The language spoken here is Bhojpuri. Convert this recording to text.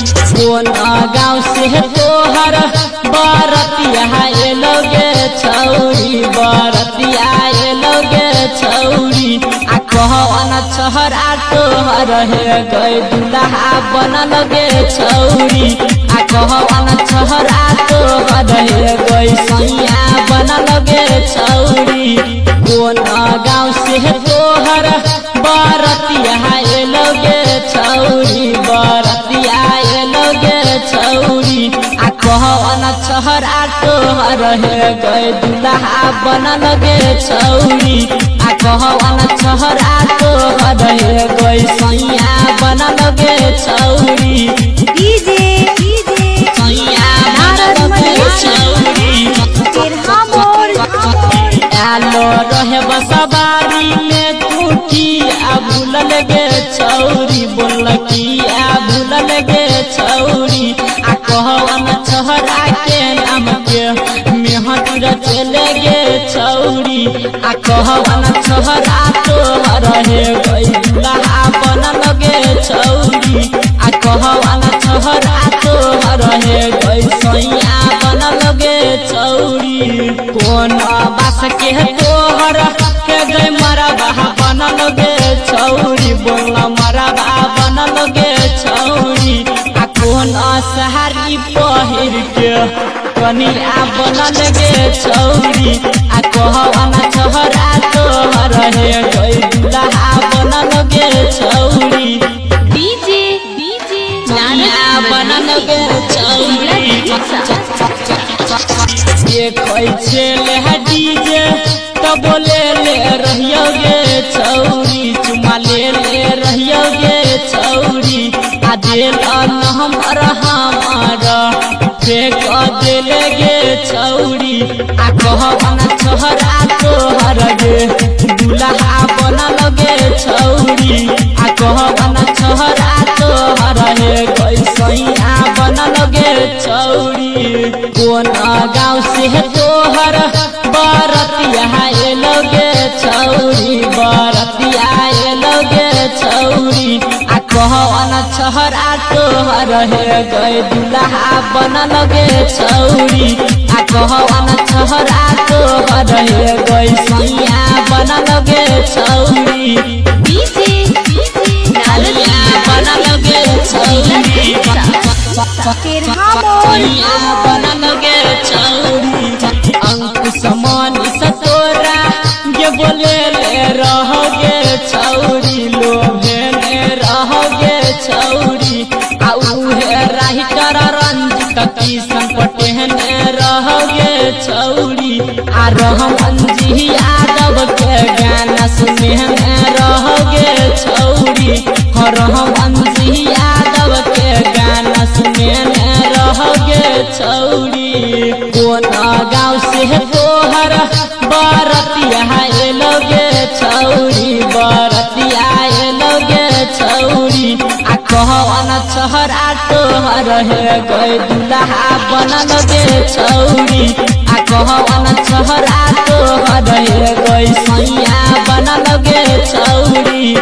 कौन गाँव से तोहर बरतिया एलोगे छौरी बरतिया एलोगे छौरी आ कहवन छहरा तोहर हे गए दुल्हा बनल गे छौरी आ कहवन छहरा तोहर हे गए सैया बनल गे छौरी कौन गाँव से तोहर बरतिया एलोगे छौरी बरतिया एलोगे छौरी आ कहवन छहरा तोहर हे गए दुल्हा बनल गे छौरी आ कहवन छहरा तोहर हे गए सैया बनल गे छौरी सैया बनल गे छौरी आलो रहे बसबारी में टूटी आ भूलल गे छौरी बोल की आ भूलल गे छौरी आ कहवन छहरा के नाम के मेहंदी रचले गे छौरी आ कहवन छहरा तोहर हे गई दुल्हा बनल गे छौरी आ कहवन छहरा तोहर हे गई सैया बनल गे छौरी कौन बास के तोहर के गई मरबा बनल गे छौरी बोल मरबा बनल गे छौरी आ कौन सहारी पहिर के कनिया बनल गे छौरी आ कहवन छहरा तोहर हे गई दुल्हा बनल गे छौरी कनिया बनल गे छौरी ये कैसे ले डीजे तो बोले ले रहियो गे छौरी चुमा ले रहियो गे छौरी आ दिल हमर फेंक देले गे छौरी आ कहवन छहरा तोहर गे दुल्हा बनल गे छौरी आ कहवन छहरा तोहर हे गई सैया बनल गे छौरी कौन गाँव से तोहर बरतिया एलोगे छौरी बरतिया एलोगे छौरी आ कहवन छहरा तोहर हे गए दुल्हा बनल गे छौरी आ कहवन छहरा तोहर हे गई सैया बनल गे छौरी बनल गे छौरी बनल गे छौरी अंकुश मनी सतोरा ये बोले ले रहोगे छौरी लोभे ले रहोगे छौरी आ उहे राइटर रंजित किशन पटेल रहोगे छौरी आ रहमान जी यादव के गाना सुने रहोगे छौरी रहमान जी यादव के गाना सुने रहोगे छौरी कौन गाँव से तोहर बरतिया एलोगे छौरी बरतिया एलोगे छौरी आ कहवन छहरा तोहर हे गए दुल्हा बनल गे छौरी आ कहवन छहरा तोहर हे गई सैया बनल गे छौरी।